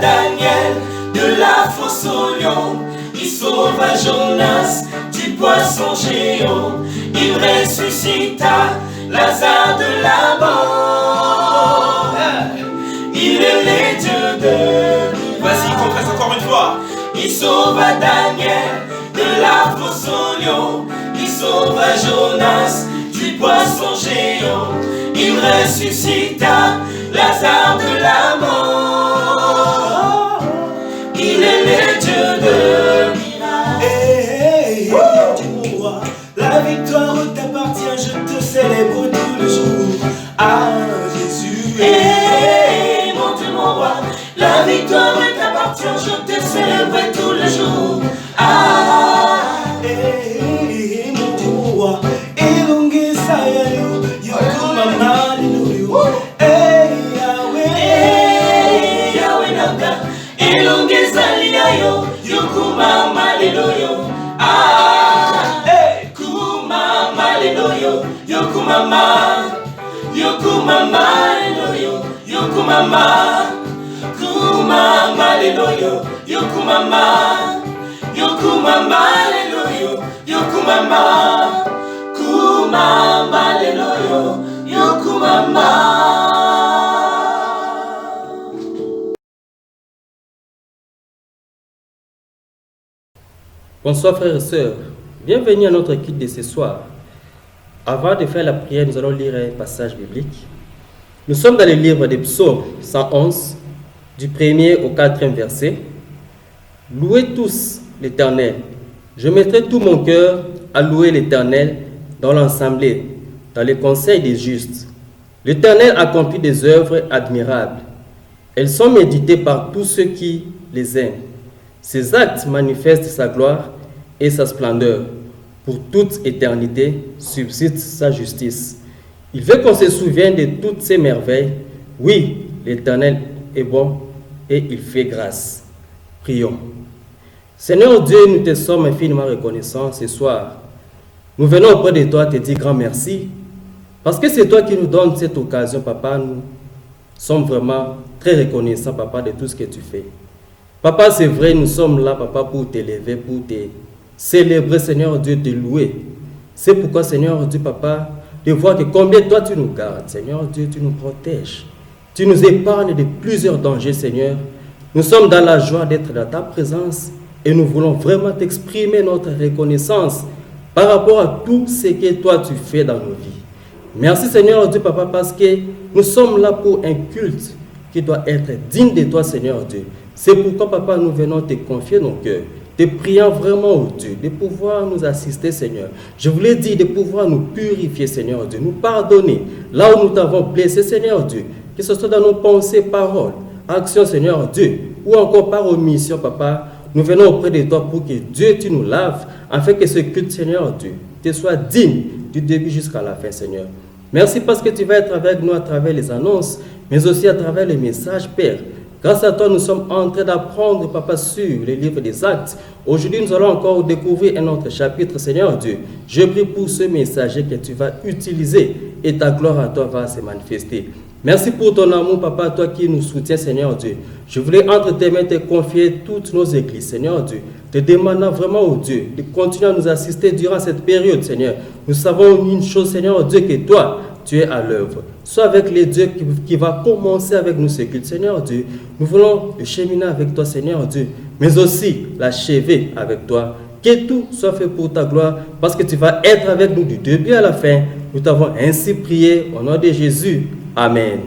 Daniel de la fosse au lion, il sauva Jonas du poisson géant, il ressuscita Lazare de la mort. Il est le Dieu de... Vas-y, confesse encore une fois. Il sauva Daniel de la fosse au lion, il sauva Jonas du poisson géant, il ressuscita Lazare de la mort. Il est le Dieu de miracles. Hey, dis-moi, la victoire t'appartient, je te célèbre tout le jour. Ah, Jésus. Hey, mon Dieu, mon roi, la victoire t'appartient, je te célèbre tout le jour. Ah, hey, mon Dieu, mon roi, elonge sayayo, yokumama, alléluia. Hey, Yahweh, Yahweh nanga, elonge saliayo, yokumama, alléluia. Ah, hey, kumama, alléluia, yokumama, yokumama, alléluia, yokumama, kumama, alléluia, yokumama, yokumama, alléluia, yokumama, kumama, alléluia, yokumama. Bonsoir frères et sœurs, bienvenue à notre culte de ce soir. Avant de faire la prière, nous allons lire un passage biblique. Nous sommes dans le livre des Psaumes 111, du 1er au 4e verset. Louez tous l'Éternel. Je mettrai tout mon cœur à louer l'Éternel dans l'assemblée, dans les conseils des justes. L'Éternel accomplit des œuvres admirables. Elles sont méditées par tous ceux qui les aiment. Ses actes manifestent sa gloire et sa splendeur. Pour toute éternité subsiste sa justice. Il veut qu'on se souvienne de toutes ses merveilles. Oui, l'Éternel est bon et il fait grâce. Prions. Seigneur Dieu, nous te sommes infiniment reconnaissants ce soir. Nous venons auprès de toi te dire grand merci, parce que c'est toi qui nous donnes cette occasion, Papa. Nous sommes vraiment très reconnaissants, Papa, de tout ce que tu fais. Papa, c'est vrai, nous sommes là, Papa, pour t'élever, pour te célébrer, Seigneur Dieu, te louer. C'est pourquoi, Seigneur Dieu, Papa, de voir que combien toi tu nous gardes, Seigneur Dieu, tu nous protèges. Tu nous épargnes de plusieurs dangers, Seigneur. Nous sommes dans la joie d'être dans ta présence et nous voulons vraiment t'exprimer notre reconnaissance par rapport à tout ce que toi tu fais dans nos vies. Merci, Seigneur Dieu, Papa, parce que nous sommes là pour un culte qui doit être digne de toi, Seigneur Dieu. C'est pourquoi, Papa, nous venons te confier nos cœurs, te priant vraiment, oh Dieu, de pouvoir nous assister, Seigneur. Je voulais dire de pouvoir nous purifier, Seigneur Dieu, nous pardonner là où nous t'avons blessé, Seigneur Dieu, que ce soit dans nos pensées, paroles, actions, Seigneur Dieu, ou encore par omission, Papa. Nous venons auprès de toi pour que Dieu, tu nous laves, afin que ce culte, Seigneur Dieu, te soit digne du début jusqu'à la fin, Seigneur. Merci parce que tu vas être avec nous à travers les annonces, mais aussi à travers les messages, Père. Grâce à toi, nous sommes en train d'apprendre, Papa, sur le livre des Actes. Aujourd'hui, nous allons encore découvrir un autre chapitre, Seigneur Dieu. Je prie pour ce messager que tu vas utiliser et ta gloire à toi va se manifester. Merci pour ton amour, Papa, toi qui nous soutiens, Seigneur Dieu. Je voulais entre tes mains te confier toutes nos églises, Seigneur Dieu. Te demandant vraiment, oh Dieu, de continuer à nous assister durant cette période, Seigneur. Nous savons une chose, Seigneur Dieu, que toi, tu es à l'œuvre. Soit avec les dieux qui va commencer avec nous ce culte, Seigneur Dieu. Nous voulons cheminer avec toi, Seigneur Dieu, mais aussi l'achever avec toi. Que tout soit fait pour ta gloire, parce que tu vas être avec nous du début à la fin. Nous t'avons ainsi prié au nom de Jésus. Amen.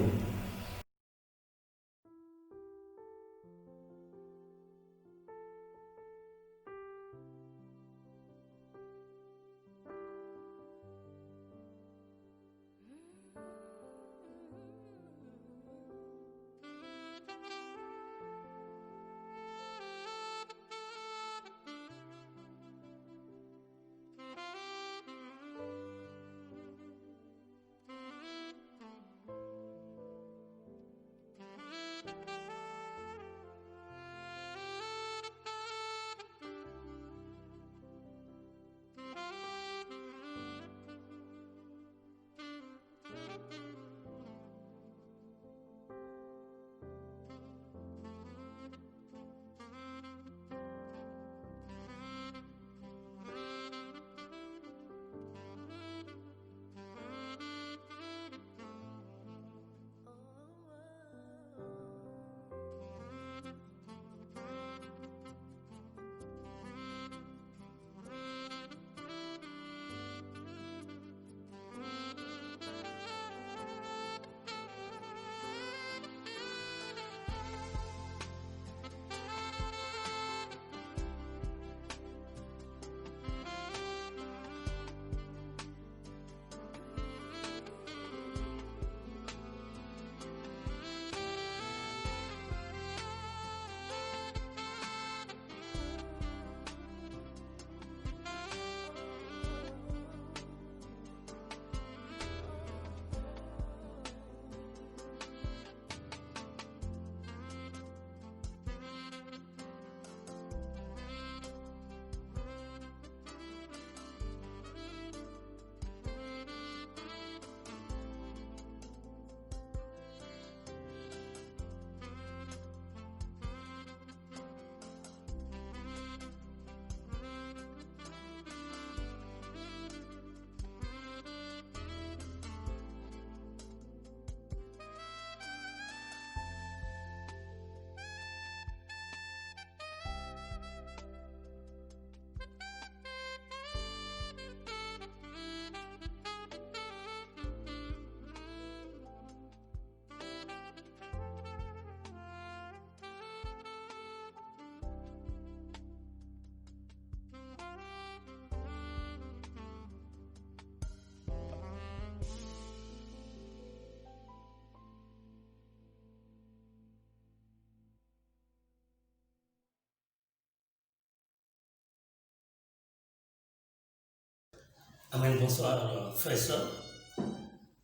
Amen, bonsoir frères et sœurs.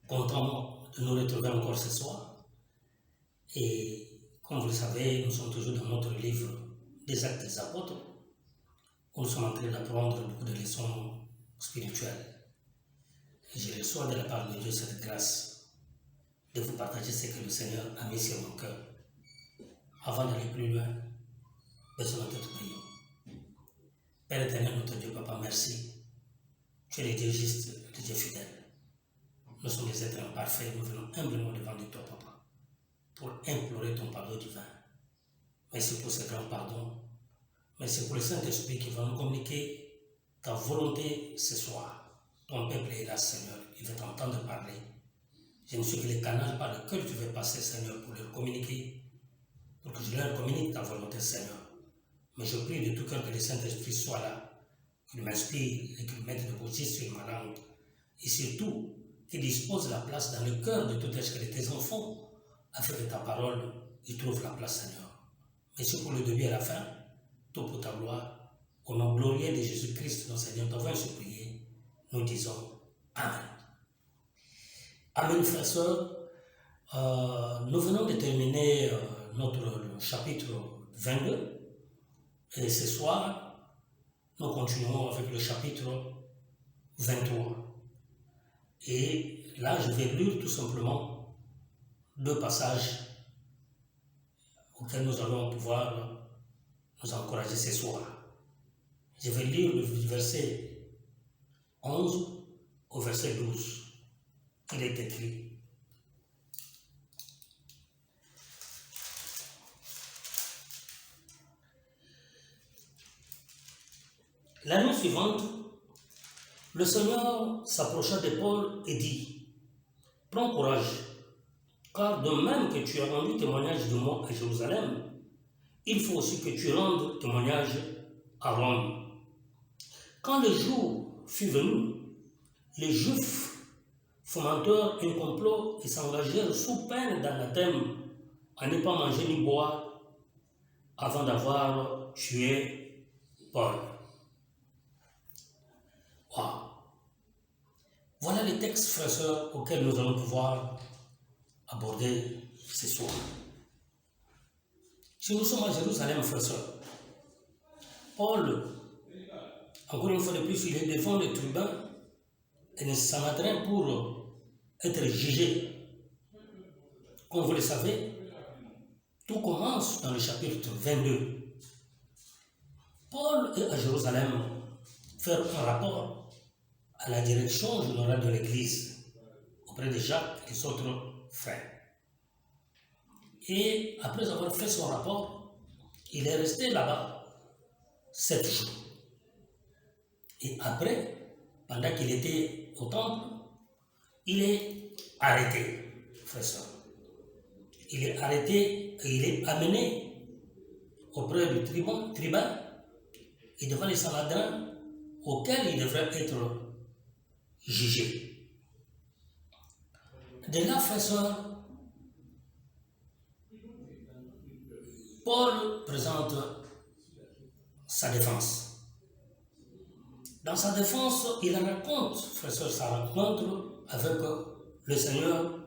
Content de nous retrouver encore ce soir. Et comme vous le savez, nous sommes toujours dans notre livre des Actes des Apôtres, où nous sommes en train d'apprendre beaucoup de leçons spirituelles. Et j'ai reçu de la part de Dieu cette grâce de vous partager ce que le Seigneur a mis sur mon cœur. Avant d'aller plus loin, baissons notre prière. Père éternel, notre Dieu, Papa, merci. Tu es le Dieu juste, le Dieu fidèle. Nous sommes des êtres imparfaits, nous venons humblement devant de toi, Papa, pour implorer ton pardon divin. Merci pour ce grand pardon. Merci pour le Saint-Esprit qui va nous communiquer ta volonté ce soir. Ton peuple est là, Seigneur. Il veut t'entendre parler. Je ne suis que le canal par lequel tu veux passer, Seigneur, pour leur communiquer, pour que je leur communique ta volonté, Seigneur. Mais je prie de tout cœur que le Saint-Esprit soit là, qu'il m'inspire et qu'il mette de beauté sur ma langue. Et surtout, qu'il dispose la place dans le cœur de tout être de tes enfants, afin que ta parole y trouve la place, Seigneur. Merci pour le début et la fin, tout pour ta gloire. Au nom glorieux de Jésus-Christ, notre Seigneur, t'envoie supplier. Nous disons Amen. Amen, frères et sœurs. Nous venons de terminer notre chapitre 22. Et ce soir, nous continuons avec le chapitre 23. Et là, je vais lire tout simplement deux passages auxquels nous allons pouvoir nous encourager ce soir. Je vais lire le verset 11 au verset 12. Il est écrit: La nuit suivante, le Seigneur s'approcha de Paul et dit: Prends courage, car de même que tu as rendu témoignage de moi à Jérusalem, il faut aussi que tu rendes témoignage à Rome. Quand le jour fut venu, les Juifs fomentèrent un complot et s'engagèrent sous peine d'anathème à ne pas manger ni boire avant d'avoir tué Paul. Wow. Voilà les textes, frères et sœurs, auxquels nous allons pouvoir aborder ce soir. Si nous sommes à Jérusalem, frères et sœurs, Paul, encore une fois de plus, il est devant le tribun et ne s'en attraint pour être jugé. Comme vous le savez, tout commence dans le chapitre 22. Paul est à Jérusalem faire un rapport à la direction générale de l'Église auprès de Jacques et des autres frères. Et après avoir fait son rapport, il est resté là-bas 7 jours. Et après, pendant qu'il était au temple, il est arrêté, frère et sœur. Il est arrêté et il est amené auprès du tribun et devant les Sanhédrins auxquels il devrait être jugé. De là, frère et sœur, Paul présente sa défense. Dans sa défense, il raconte, frère et sœur, sa rencontre avec le Seigneur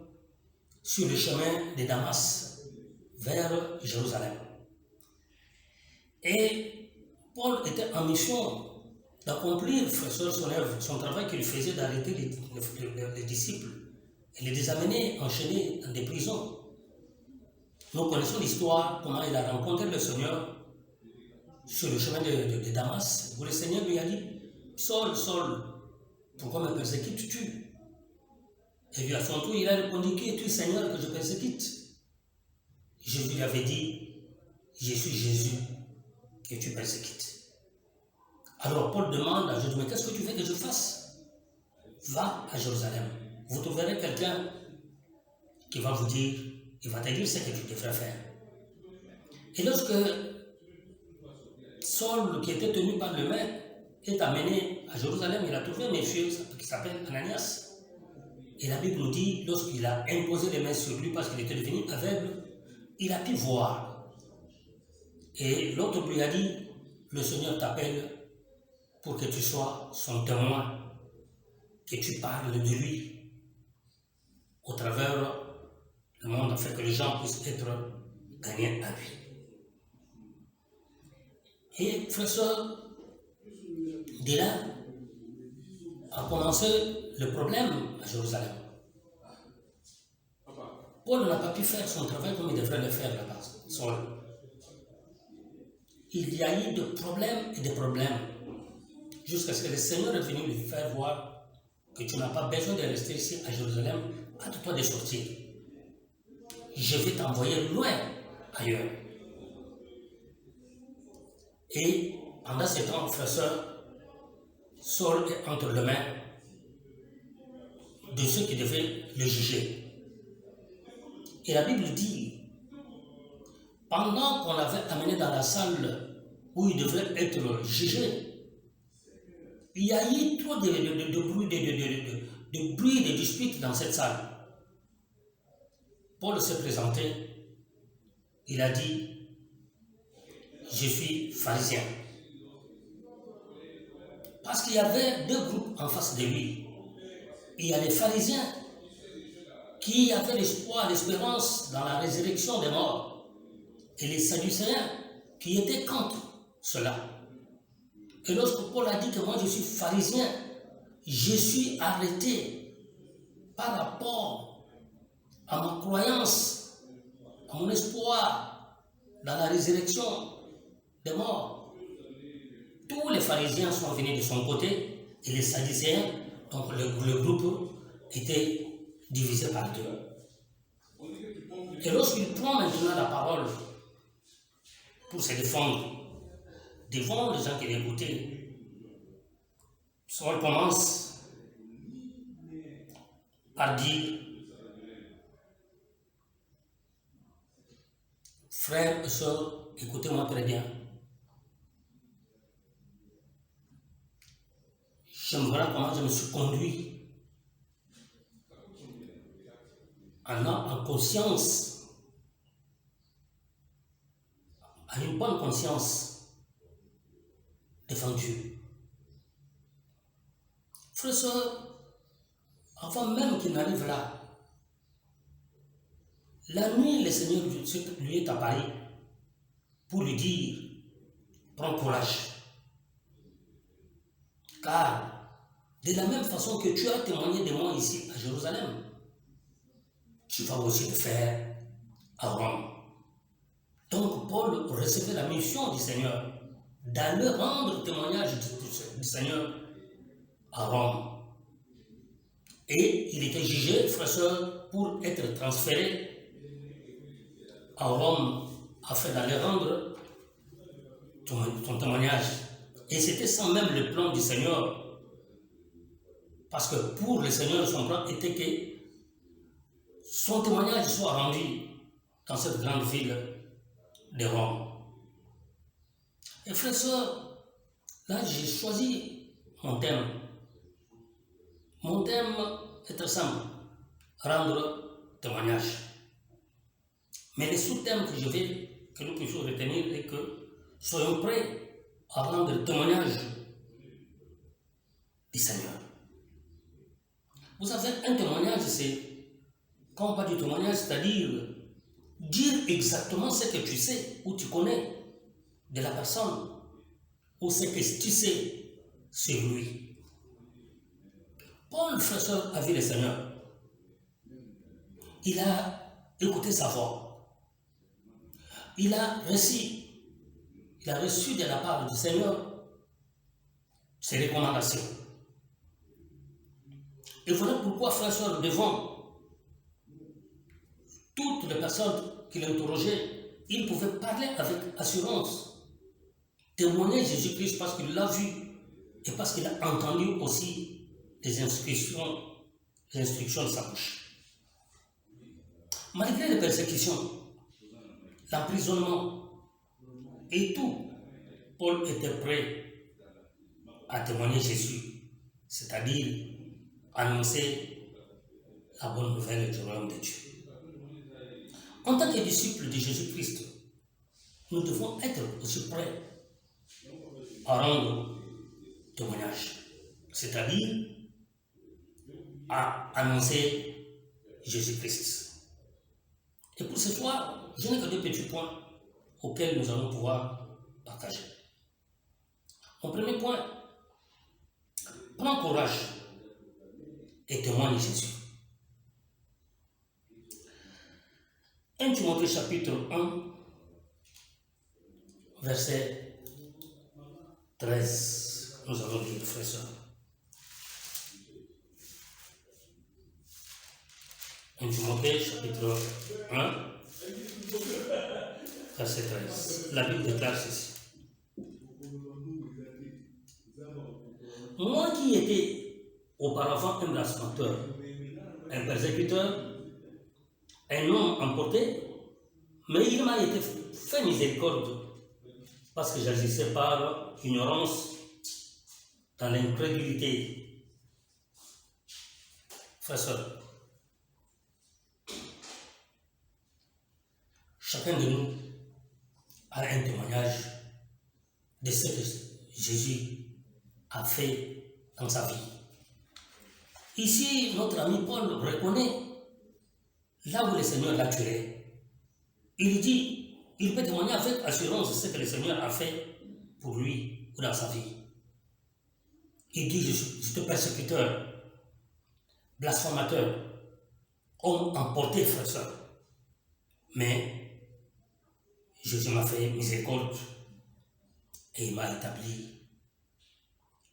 sur le chemin de Damas vers Jérusalem. Et Paul était en mission d'accomplir, frère et sœur, son œuvre, son travail qu'il faisait d'arrêter les disciples et les amener enchaînés dans des prisons. Nous connaissons l'histoire, comment il a rencontré le Seigneur sur le chemin de Damas, où le Seigneur lui a dit: Saul, Saul, pourquoi me persécutes-tu? Et lui à son tour, il a répondu: Qui es-tu, Seigneur, que je persécute? Jésus lui avait dit: Je suis Jésus que tu persécutes. Alors Paul demande à Jésus: Mais qu'est-ce que tu veux que je fasse? Va à Jérusalem. Vous trouverez quelqu'un qui va vous dire, il va te dire ce que tu devrais faire. Et lorsque Saul, qui était tenu par le maître, est amené à Jérusalem, il a trouvé un monsieur qui s'appelle Ananias. Et la Bible nous dit, lorsqu'il a imposé les mains sur lui parce qu'il était devenu aveugle, il a pu voir. Et l'autre lui a dit: Le Seigneur t'appelle pour que tu sois son témoin. que tu parles de lui au travers le monde afin que les gens puissent être gagnés à lui. Et frère soeur, de là a commencé le problème à Jérusalem. Paul n'a pas pu faire son travail comme il devrait le faire là-bas, seul. Il y a eu de problèmes et de problèmes, jusqu'à ce que le Seigneur est venu lui faire voir que tu n'as pas besoin de rester ici à Jérusalem, hâte-toi de sortir. Je vais t'envoyer loin ailleurs. Et pendant ce temps, frère soeur, Saul est entre les mains de ceux qui devaient le juger. Et la Bible dit, pendant qu'on l'avait amené dans la salle où il devait être jugé, il y a eu trop de bruit, de disputes dans cette salle. Paul s'est présenté, il a dit, je suis pharisien. Parce qu'il y avait deux groupes en face de lui. Il y a les pharisiens qui avaient l'espoir, l'espérance dans la résurrection des morts, et les sadducéens qui étaient contre cela. Et lorsque Paul a dit que moi je suis pharisien, je suis arrêté par rapport à ma croyance, à mon espoir dans la résurrection des morts. Tous les pharisiens sont venus de son côté et les sadducéens, donc le groupe était divisé par deux. Et lorsqu'il prend maintenant la parole pour se défendre devant les gens qui l'écoutaient, Saul commence par dire, frères et sœurs, écoutez-moi très bien. J'aimerais comment je me suis conduit en conscience, en une bonne conscience devant Dieu. Frère, soeur, avant même qu'il n'arrive là, la nuit, le Seigneur lui est apparu pour lui dire, prends courage. Car de la même façon que tu as témoigné de moi ici à Jérusalem, tu vas aussi le faire à Rome. Donc Paul recevait la mission du Seigneur d'aller rendre témoignage du Seigneur à Rome. Et il était jugé, frère soeur, pour être transféré à Rome afin d'aller rendre ton témoignage. Et c'était sans même le plan du Seigneur. Parce que pour le Seigneur, son plan était que son témoignage soit rendu dans cette grande ville de Rome. Et frère, soeur, là j'ai choisi mon thème. Mon thème est très simple, rendre témoignage. Mais le sous-thème que nous puissions retenir est que soyons prêts à rendre témoignage du Seigneur. Vous savez, un témoignage, c'est, quand on parle du témoignage, c'est-à-dire dire exactement ce que tu sais ou tu connais de la personne ou ce que tu sais sur lui. Paul, frère soeur, a vu le Seigneur. Il a écouté sa voix. Il a reçu de la part du Seigneur ses recommandations. Et voilà pourquoi, frère soeur, devant toutes les personnes qui l'interrogeaient, il pouvait parler avec assurance, témoigner Jésus-Christ parce qu'il l'a vu et parce qu'il a entendu aussi les instructions de sa bouche. Malgré les persécutions, l'emprisonnement et tout, Paul était prêt à témoigner Jésus, c'est-à-dire annoncer la bonne nouvelle du royaume de Dieu. En tant que disciples de Jésus-Christ, nous devons être aussi prêts à rendre témoignage, c'est-à-dire à annoncer Jésus-Christ. Et pour ce soir, je n'ai que deux petits points auxquels nous allons pouvoir partager. Mon premier point, prends courage et témoigne Jésus. 1 Timothée chapitre 1, verset 13. Nous allons lire, frères et sœurs. 1 Timothée chapitre 1, verset 13. La Bible déclare ceci. Moi qui étais auparavant un blasphémateur, un persécuteur, un homme emporté, mais il m'a été fait miséricorde parce que j'agissais par ignorance dans l'incrédulité. Frères et sœurs, chacun de nous a un témoignage de ce que Jésus a fait dans sa vie. Ici, notre ami Paul reconnaît là où le Seigneur l'a tué. Il dit, il peut témoigner avec assurance ce que le Seigneur a fait pour lui ou dans sa vie. Il dit, je suis persécuteur, blasphémateur, homme emporté, frère et sœur. Mais Jésus m'a fait miséricorde et il m'a établi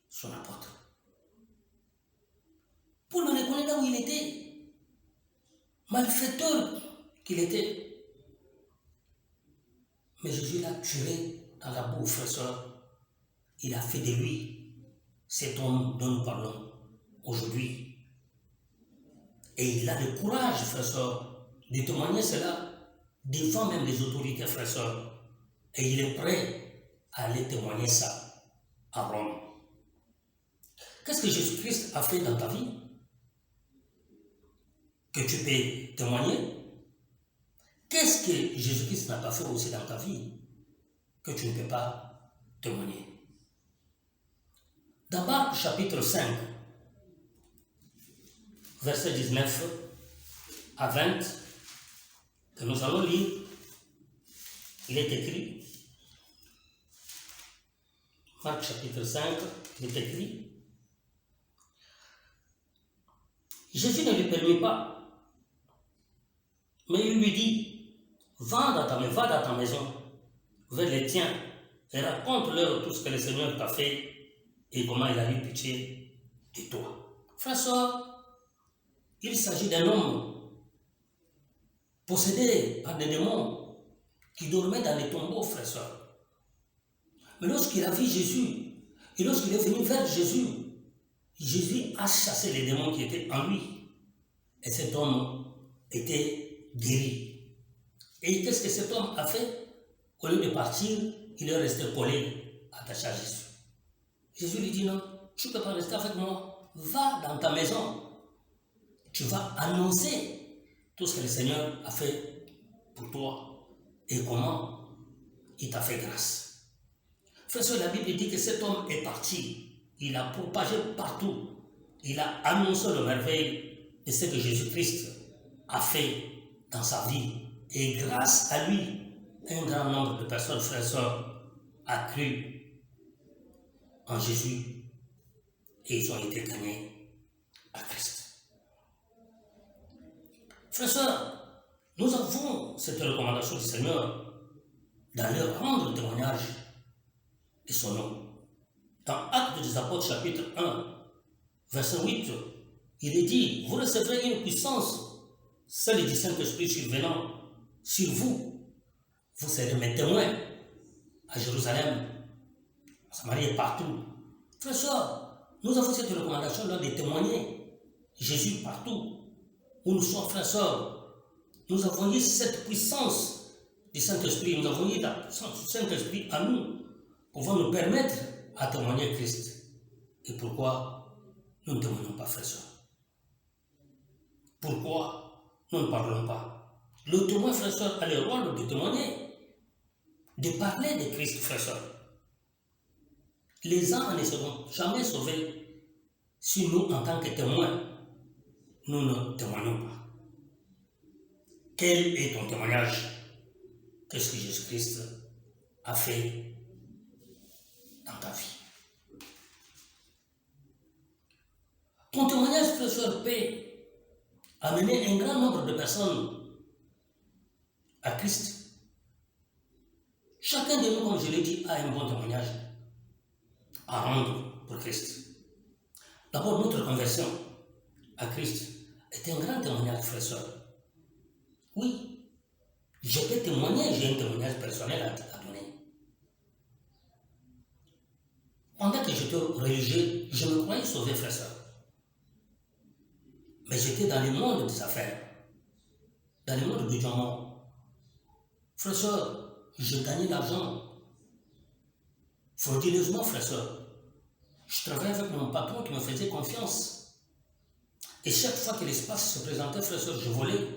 son apôtre. Paul le reconnaît là où il était, malfaiteur qu'il était. Mais Jésus l'a tué dans la boue, frère et sœur. Il a fait de lui cet homme dont nous parlons aujourd'hui. Et il a le courage, frère et sœur, de témoigner cela devant même les autorités, frère et sœur. Et il est prêt à aller témoigner ça à Rome. Qu'est-ce que Jésus-Christ a fait dans ta vie que tu peux témoigner? Qu'est-ce que Jésus-Christ n'a pas fait aussi dans ta vie que tu ne peux pas témoigner? Dans Marc chapitre 5, verset 19 à 20, que nous allons lire, il est écrit, Marc chapitre 5, il est écrit, Jésus ne lui permit pas, mais il lui dit, va dans ta maison, vers les tiens, et raconte-leur tout ce que le Seigneur t'a fait et comment il a eu pitié de toi. Frère, soeur, il s'agit d'un homme possédé par des démons qui dormait dans les tombeaux, frère, soeur. Mais lorsqu'il a vu Jésus, et lorsqu'il est venu vers Jésus, Jésus a chassé les démons qui étaient en lui. Et cet homme était guéri. Et qu'est-ce que cet homme a fait? Au lieu de partir, il est resté collé, attaché à Jésus. Jésus lui dit non, tu ne peux pas rester avec moi. Va dans ta maison. Tu vas annoncer tout ce que le Seigneur a fait pour toi et comment il t'a fait grâce. Frère, la Bible dit que cet homme est parti. Il a propagé partout. Il a annoncé le merveille de ce que Jésus-Christ a fait dans sa vie. Et grâce à lui, un grand nombre de personnes, frères et sœurs, a cru en Jésus et ils ont été gagnés à Christ. Frères et sœurs, nous avons cette recommandation du Seigneur d'aller rendre témoignage de son nom. Dans Actes des Apôtres, chapitre 1, verset 8, il est dit, vous recevrez une puissance, celle du Saint-Esprit survenant sur vous. Vous serez mes témoins à Jérusalem, à Samarie et partout. Frères et sœurs, nous avons cette recommandation là de témoigner Jésus partout où nous sommes, frères et sœurs. Nous avons eu cette puissance du Saint-Esprit, nous avons eu la puissance du Saint-Esprit à nous, pouvant nous permettre à témoigner Christ. Et pourquoi nous ne témoignons pas, frères et sœurs? Pourquoi nous ne parlons pas? Le témoin, frères et sœurs, a le rôle de témoigner, de parler de Christ, frères et sœurs. Les uns ne seront jamais sauvés si nous, en tant que témoins, nous ne témoignons pas. Quel est ton témoignage? Qu'est-ce que Jésus-Christ a fait dans ta vie? Ton témoignage, frère, sœur, peut amener un grand nombre de personnes à Christ. Chacun de nous, comme je l'ai dit, a un bon témoignage à rendre pour Christ. D'abord, notre conversion à Christ est un grand témoignage, frère, sœur. Oui, je peux témoigner, j'ai un témoignage personnel à donner. Pendant que j'étais religieux, je me croyais sauvé, frère, sœur. Mais j'étais dans le monde des affaires, dans le monde du diamant. Frère, sœur, je gagnais l'argent frauduleusement, frère, sœur. Je travaillais avec mon patron qui me faisait confiance. Et chaque fois que l'espace se présentait, frère, sœur, je volais,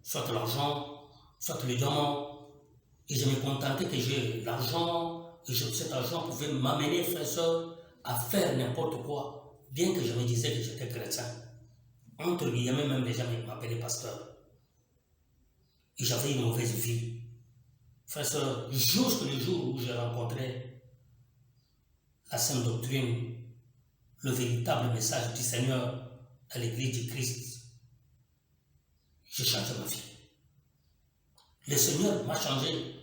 soit l'argent, soit le diamant. Et je me contentais que j'ai l'argent, et cet argent pouvait m'amener, frère, sœur, à faire n'importe quoi, bien que je me disais que j'étais chrétien. Entre guillemets, même les gens m'appelaient pasteur. Et j'avais une mauvaise vie. Frère, sœur, jusque le jour où j'ai rencontré la Sainte Doctrine, le véritable message du Seigneur à l'Église du Christ, j'ai changé ma vie. Le Seigneur m'a changé.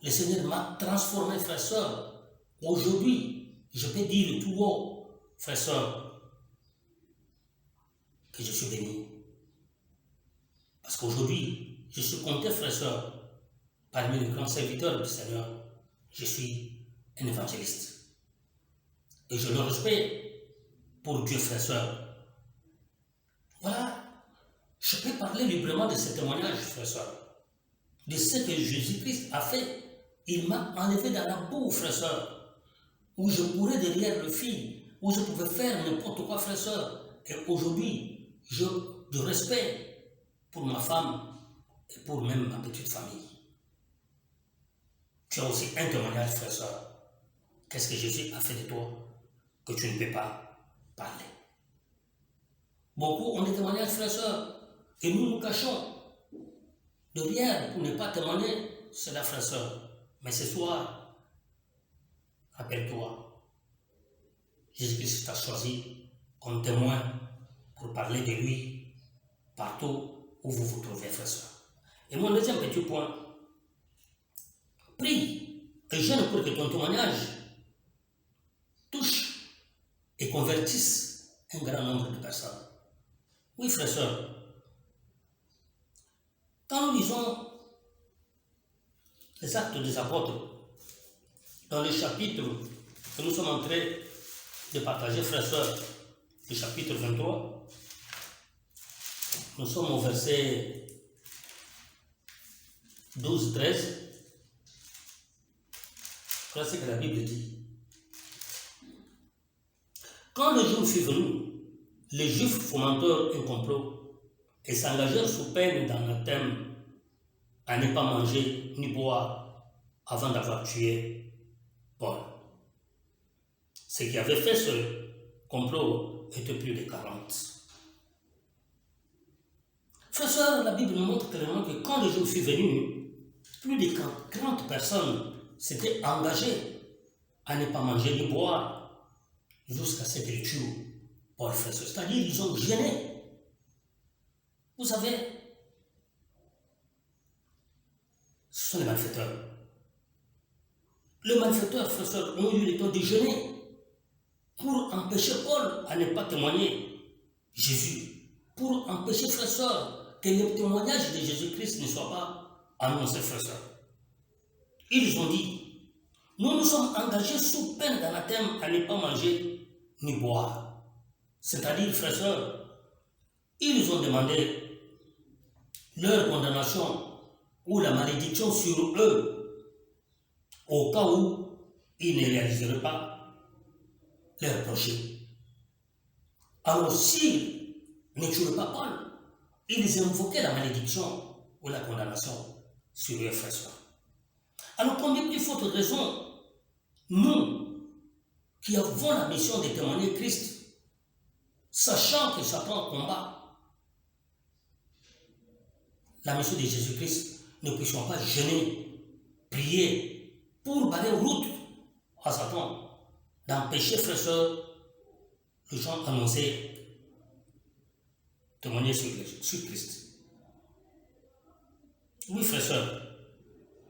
Le Seigneur m'a transformé, frère, sœur. Aujourd'hui, je peux dire tout haut, frère, sœur, que je suis béni. Parce qu'aujourd'hui, je suis compté, frère, sœur, parmi les grands serviteurs du Seigneur. Je suis un évangéliste. Et je le respecte pour Dieu, frère, sœur. Voilà. Je peux parler librement de ce témoignage, frère, sœur. De ce que Jésus-Christ a fait. Il m'a enlevé dans la boue, frère, sœur. Où je courais derrière le fil. Où je pouvais faire n'importe quoi, frère, sœur. Et aujourd'hui, j'ai du respect pour ma femme et pour même ma petite famille. Tu as aussi un témoignage, frère, sœur. Qu'est-ce que Jésus a fait de toi que tu ne peux pas parler? Beaucoup ont des témoignages, frère, sœur, et nous nous cachons derrière pour ne pas témoigner. C'est la, frère, sœur. Mais ce soir, rappelle-toi, Jésus-Christ t'a choisi comme témoin pour parler de lui partout où vous vous trouvez, frère, sœur. Et mon deuxième petit point, prie et jeûne pour que ton témoignage touche et convertisse un grand nombre de personnes. Oui, frère, sœur, quand nous lisons les Actes des Apôtres, dans le chapitre que nous sommes en train de partager, frère, sœur, le chapitre 23, nous sommes au verset 12-13. Voilà ce que la Bible dit. Quand le jour fut venu, les Juifs fomentèrent un complot et s'engagèrent sous peine d'anathème à ne pas manger ni boire avant d'avoir tué Paul. Ceux qui avaient fait ce complot étaient plus de 40. Frère, sœur, la Bible nous montre clairement que quand le jour fut venu, plus de 40 personnes s'étaient engagées à ne pas manger ni boire jusqu'à ce qu'ils tuent Paul, frère. C'est-à-dire ils ont gêné. Vous savez, ce sont les malfaiteurs. Les malfaiteurs, frère, sœur, ont eu le temps de gêner pour empêcher Paul à ne pas témoigner Jésus, pour empêcher, frère, sœur, que le témoignage de Jésus-Christ ne soit pas annoncé, frère, sœur. Ils ont dit, nous nous sommes engagés sous peine d'anathème à ne pas manger ni boire. C'est-à-dire, frère, sœur, ils ont demandé leur condamnation ou la malédiction sur eux au cas où ils ne réaliseraient pas leur projet. Alors, s'ils ne tueraient pas Paul, ils invoquaient la malédiction ou la condamnation sur eux, frères, sœurs. Alors, combien plus forte raison, nous, qui avons la mission de témoigner Christ, sachant que Satan combat la mission de Jésus-Christ, ne puissions pas jeûner, prier pour barrer route à Satan, d'empêcher, frères et sœurs, les gens annoncer, témoigner sur Christ. Oui, frères et sœurs,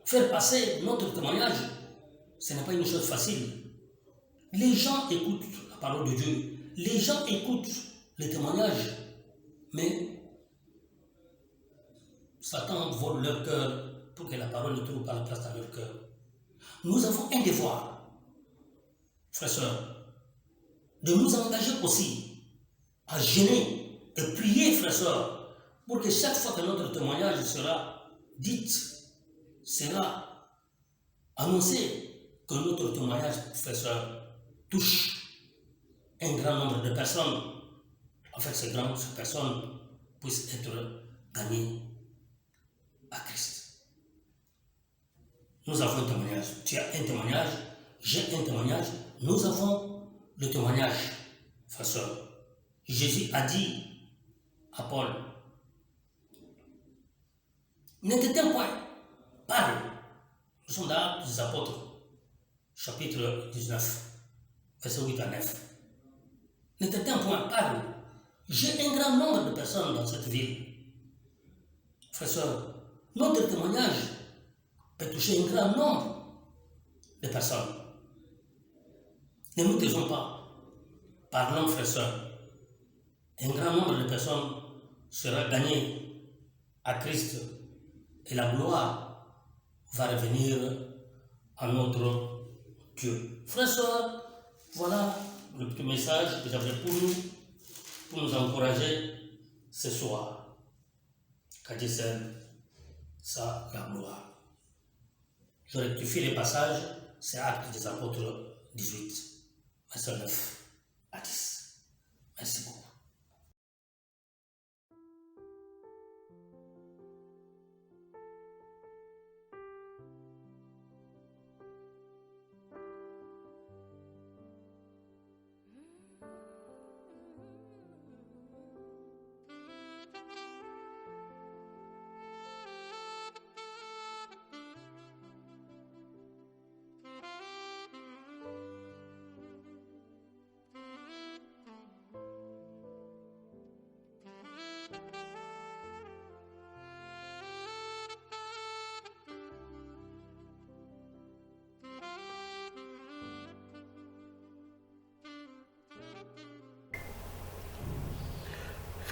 faire passer notre témoignage, ce n'est pas une chose facile. Les gens écoutent la parole de Dieu, les gens écoutent les témoignages, mais Satan vole leur cœur pour que la parole ne trouve pas la place dans leur cœur. Nous avons un devoir, frères et sœurs, de nous engager aussi à jeûner et prier, frères et sœurs, pour que chaque fois que notre témoignage sera dit, sera annoncé, que notre témoignage, frères et sœurs, touche un grand nombre de personnes, afin que ces grandes personnes puissent être gagnées à Christ. Nous avons un témoignage. Tu as un témoignage, j'ai un témoignage, nous avons le témoignage, frères et sœurs. Jésus a dit à Paul, ne t'éteins point, parle. Nous sommes dans l'Acte des Apôtres, chapitre 19, verset 8 à 9. Ne t'éteins point, parle. J'ai un grand nombre de personnes dans cette ville. Frères et sœurs, notre témoignage peut toucher un grand nombre de personnes. Ne nous taisons pas. Parlons, frères et sœurs. Un grand nombre de personnes sera gagné à Christ et la gloire va revenir à notre Dieu. Frères et sœurs, voilà le petit message que j'avais pour nous encourager ce soir. Qu'à Dieu seul, ça, la gloire. Je rectifie les passages, c'est Actes des Apôtres 18, verset 9 à 10. Merci beaucoup.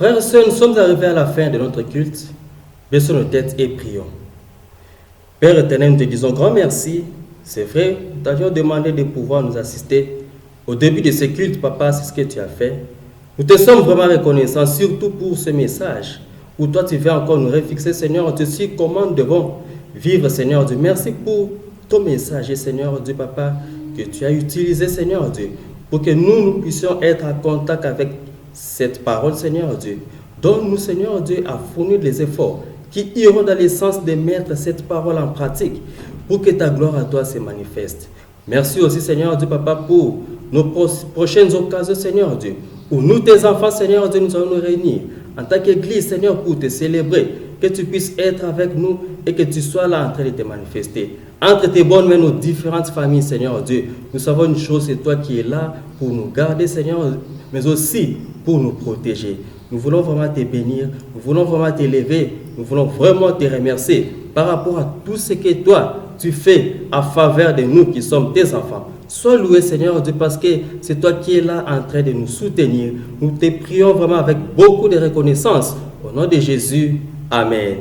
Frères et sœurs, nous sommes arrivés à la fin de notre culte. Baissons nos têtes et prions. Père éternel, nous te disons grand merci. C'est vrai, nous t'avions demandé de pouvoir nous assister. Au début de ce culte, Papa, c'est ce que tu as fait. Nous te sommes vraiment reconnaissants, surtout pour ce message, où toi tu veux encore nous refixer, Seigneur Dieu, sur comment nous devons vivre, Seigneur Dieu. Merci pour ton message, Seigneur Dieu, Papa, que tu as utilisé, Seigneur Dieu, pour que nous puissions être en contact avec cette parole, Seigneur Dieu. Donne-nous, Seigneur Dieu, à fournir les efforts qui iront dans le sens de mettre cette parole en pratique pour que ta gloire à toi se manifeste. Merci aussi, Seigneur Dieu, Papa, pour nos prochaines occasions, Seigneur Dieu, où nous, tes enfants, Seigneur Dieu, nous allons nous réunir en tant qu'Église, Seigneur, pour te célébrer, que tu puisses être avec nous et que tu sois là en train de te manifester. Entre tes bonnes mains, nos différentes familles, Seigneur Dieu, nous savons une chose, c'est toi qui es là pour nous garder, Seigneur, mais aussi pour nous protéger. Nous voulons vraiment te bénir, nous voulons vraiment t'élever, nous voulons vraiment te remercier par rapport à tout ce que toi, tu fais à faveur de nous qui sommes tes enfants. Sois loué, Seigneur Dieu, parce que c'est toi qui es là en train de nous soutenir. Nous te prions vraiment avec beaucoup de reconnaissance. Au nom de Jésus, Amen.